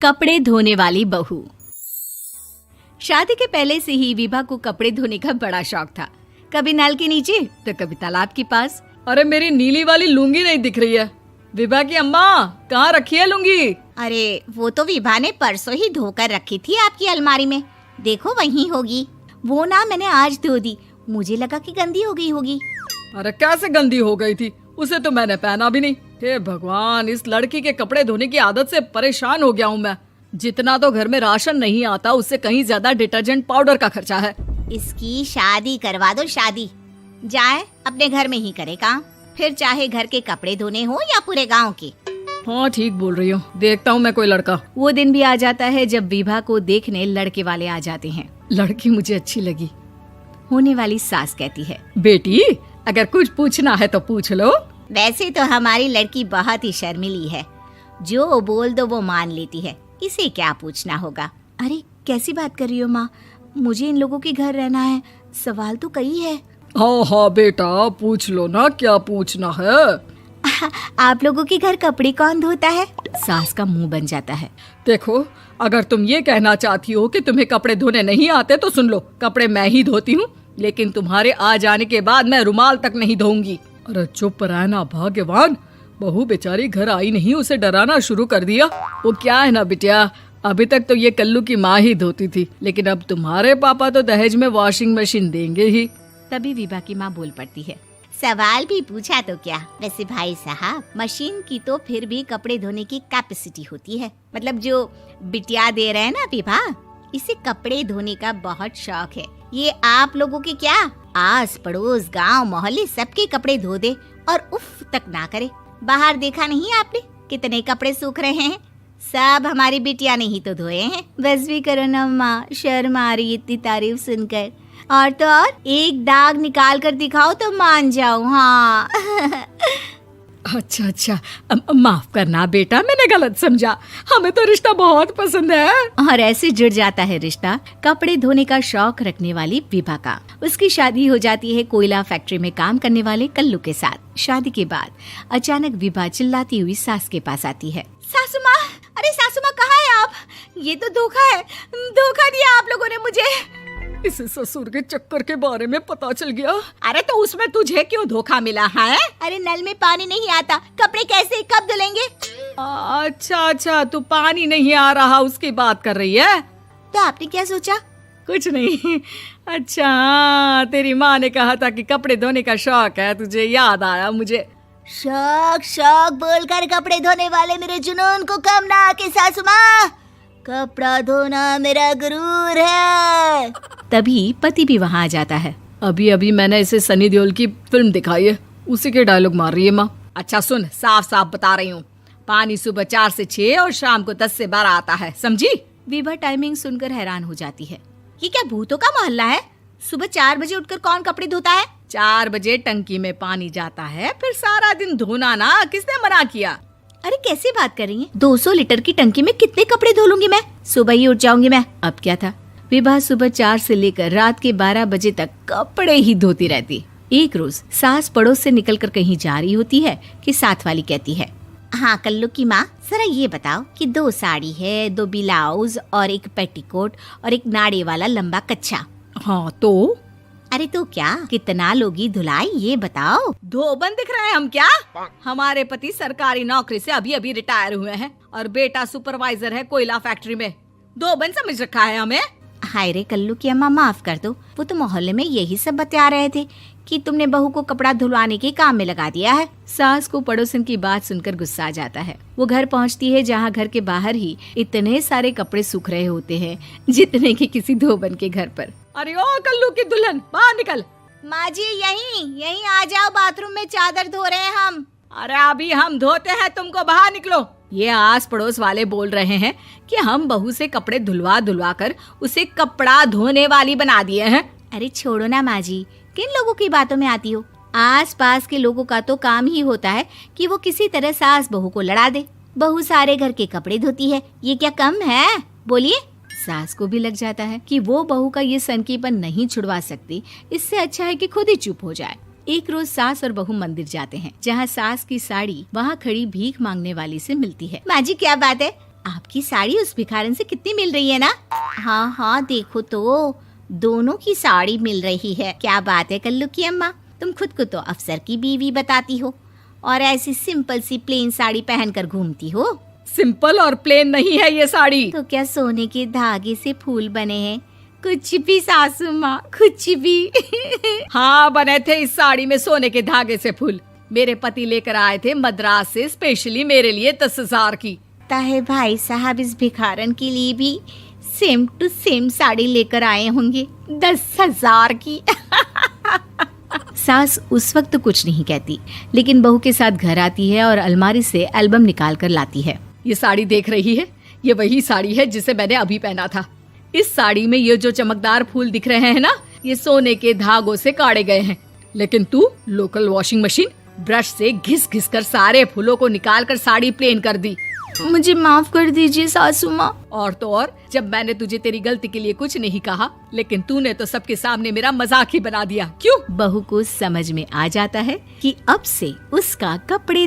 कपड़े धोने वाली बहू। शादी के पहले से ही विभा को कपड़े धोने का बड़ा शौक था। कभी नल के नीचे तो कभी तालाब के पास। अरे मेरी नीली वाली लुंगी नहीं दिख रही है। विभा की अम्मा कहाँ रखी है लुंगी? अरे वो तो विभा ने परसों ही धोकर रखी थी आपकी अलमारी में, देखो वहीं होगी। वो ना मैंने आज धो दी, मुझे लगा कि गंदी हो गई होगी। अरे कैसे गंदी हो गई थी, उसे तो मैंने पहना भी नहीं। हे भगवान, इस लड़की के कपड़े धोने की आदत से परेशान हो गया हूँ मैं। जितना तो घर में राशन नहीं आता उससे कहीं ज्यादा डिटर्जेंट पाउडर का खर्चा है। इसकी शादी करवा दो, शादी जाए अपने घर में ही करे काम, फिर चाहे घर के कपड़े धोने हो या पूरे गांव के। हाँ ठीक बोल रही हो, देखता हूँ मैं कोई लड़का। वो दिन भी आ जाता है जब विभा को देखने लड़के वाले आ जाते हैं। लड़की मुझे अच्छी लगी। होने वाली सास कहती है, बेटी अगर कुछ पूछना है तो पूछ लो। वैसे तो हमारी लड़की बहुत ही शर्मीली है, जो बोल दो वो मान लेती है, इसे क्या पूछना होगा। अरे कैसी बात कर रही हो माँ, मुझे इन लोगों के घर रहना है, सवाल तो कई है। हाँ हाँ बेटा पूछ लो ना, क्या पूछना है। आप लोगों के घर कपड़े कौन धोता है? सास का मुंह बन जाता है। देखो अगर तुम ये कहना चाहती हो कि तुम्हें कपड़े धोने नहीं आते तो सुन लो, कपड़े मैं ही धोती हूँ, लेकिन तुम्हारे आ जाने के बाद मैं रुमाल तक नहीं धोऊंगी। अरे चुप रहना भाग्यवान, बहू बेचारी घर आई नहीं, उसे डराना शुरू कर दिया। वो क्या है ना बिटिया, अभी तक तो ये कल्लू की माँ ही धोती थी, लेकिन अब तुम्हारे पापा तो दहेज में वॉशिंग मशीन देंगे ही। तभी विभा की माँ बोल पड़ती है, सवाल भी पूछा तो क्या। वैसे भाई साहब, मशीन की तो फिर भी कपड़े धोने की कैपेसिटी होती है। मतलब जो बिटिया दे रहे हैं ना विभा, इसे कपड़े धोने का बहुत शौक है। ये आप लोगों के क्या, आस पड़ोस गांव मोहल्ले सबके कपड़े धो दे और उफ तक ना करे। बाहर देखा नहीं आपने कितने कपड़े सूख रहे हैं, सब हमारी बिटिया ने ही तो धोए हैं। बस भी करो ना माँ, शर्म आ रही इतनी तारीफ सुनकर। और तो और एक दाग निकाल कर दिखाओ तो मान जाओ। हाँ अच्छा माफ करना बेटा, मैंने गलत समझा, हमें तो रिश्ता बहुत पसंद है। और ऐसे जुड़ जाता है रिश्ता कपड़े धोने का शौक रखने वाली विभा का। उसकी शादी हो जाती है कोयला फैक्ट्री में काम करने वाले कल्लू के साथ। शादी के बाद अचानक विभा चिल्लाती हुई सास के पास आती है। सासू माँ, अरे सासू माँ कहाँ है आप? ये तो धोखा है, धोखा दिया आप लोगों ने मुझे। इसे ससुर के चक्कर के बारे में पता चल गया। अरे तो उसमें तुझे क्यों धोखा मिला है? अरे नल में पानी नहीं आता, कपड़े कैसे कब धुलेंगे? अच्छा तू पानी नहीं आ रहा उसकी बात कर रही है। तो आपने क्या सोचा? कुछ नहीं। अच्छा तेरी माँ ने कहा था कि कपड़े धोने का शौक है तुझे, याद आया मुझे। शौक बोलकर कपड़े धोने वाले मेरे जुनून को कम ना आके सासू माँ, कपड़ा धोना मेरा गुरूर है। तभी पति भी वहाँ आ जाता है। अभी मैंने इसे सनी देओल की फिल्म दिखाई है, उसी के डायलॉग मार रही है माँ। अच्छा सुन, साफ बता रही हूँ, पानी सुबह 4 से 6 और शाम को 10 से 12 आता है, समझी? विभा टाइमिंग सुनकर हैरान हो जाती है। ये क्या भूतों का मोहल्ला है? सुबह 4 बजे उठकर कौन कपड़े धोता है? 4 बजे टंकी में पानी जाता है, फिर सारा दिन धोना ना, किसने मना किया? अरे कैसी बात कर रही हैं? 200 लीटर की टंकी में कितने कपड़े धो लूंगी मैं, सुबह ही उठ जाऊंगी मैं। अब क्या था, विभा सुबह 4 से लेकर रात के 12 बजे तक कपड़े ही धोती रहती। एक रोज सास पड़ोस से निकलकर कहीं जा रही होती है कि साथ वाली कहती है, हाँ कल्लू की माँ, जरा ये बताओ कि 2 साड़ी है, 2 ब्लाउज और एक पेटीकोट और एक नाड़े वाला लंबा कच्छा। हाँ तो? अरे तो क्या, कितना लोगी धुलाई ये बताओ। धोबन दिख रहे हैं हम क्या? हमारे पति सरकारी नौकरी से अभी रिटायर हुए हैं और बेटा सुपरवाइजर है कोयला फैक्ट्री में। धोबन समझ रखा है हमें। हाय रे कल्लू की अम्मा, माफ कर दो, वो तो मोहल्ले में यही सब बता रहे थे कि तुमने बहू को कपड़ा धुलवाने के काम में लगा दिया है। सास को पड़ोसन की बात सुनकर गुस्सा आ जाता है। वो घर पहुंचती है जहां घर के बाहर ही इतने सारे कपड़े सूख रहे होते हैं जितने कि किसी धोबन के घर पर। अरे ओ कल्लू की दुल्हन, बाहर निकल। माँ जी यहीं आ जाओ, बाथरूम में चादर धो रहे हैं हम। अरे अभी हम धोते हैं, तुमको बाहर निकलो। ये आस पड़ोस वाले बोल रहे हैं कि हम बहू से कपड़े धुलवा कर उसे कपड़ा धोने वाली बना दिए हैं। अरे छोड़ो ना माँ जी, किन लोगों की बातों में आती हो? आस पास के लोगों का तो काम ही होता है कि वो किसी तरह सास बहू को लड़ा दे। बहू सारे घर के कपड़े धोती है, ये क्या कम है? बोलिए। सास को भी लग जाता है कि वो बहू का ये सनकीपन नहीं छुड़वा सकती, इससे अच्छा है कि खुद ही चुप हो जाए। एक रोज सास और बहू मंदिर जाते हैं, जहाँ सास की साड़ी वहाँ खड़ी भीख मांगने वाली से मिलती है। माँ जी क्या बात है, आपकी साड़ी उस भिखारन से कितनी मिल रही है ना? हाँ हाँ देखो तो, दोनों की साड़ी मिल रही है। क्या बात है कल्लू की अम्मा, तुम खुद को तो अफसर की बीवी बताती हो और ऐसी सिंपल सी प्लेन साड़ी पहनकर घूमती हो। सिंपल और प्लेन नहीं है ये साड़ी। तो क्या सोने के धागे से फूल बने हैं? कुछ भी सासू माँ, कुछ भी। हाँ बने थे इस साड़ी में सोने के धागे से फूल। मेरे पति लेकर आए थे मद्रास से स्पेशली मेरे लिए 10,000 की। ताहे भाई साहब इस भिखारन के लिए भी सेम टू सेम साड़ी लेकर आए होंगे 10,000 की। सास उस वक्त तो कुछ नहीं कहती, लेकिन बहू के साथ घर आती है और अलमारी से एल्बम निकाल कर लाती है। ये साड़ी देख रही है, ये वही साड़ी है जिसे मैंने अभी पहना था। इस साड़ी में ये जो चमकदार फूल दिख रहे हैं ना, ये सोने के धागों से काढ़े गए हैं। लेकिन तू लोकल वॉशिंग मशीन ब्रश से घिस घिस कर सारे फूलों को निकाल कर साड़ी प्लेन कर दी। मुझे माफ कर दीजिए सासू माँ। और तो और, जब मैंने तुझे तेरी गलती के लिए कुछ नहीं कहा, लेकिन तूने तो सबके सामने मेरा मजाक ही बना दिया। क्यों? बहू को समझ में आ जाता है कि अब से उसका कपड़े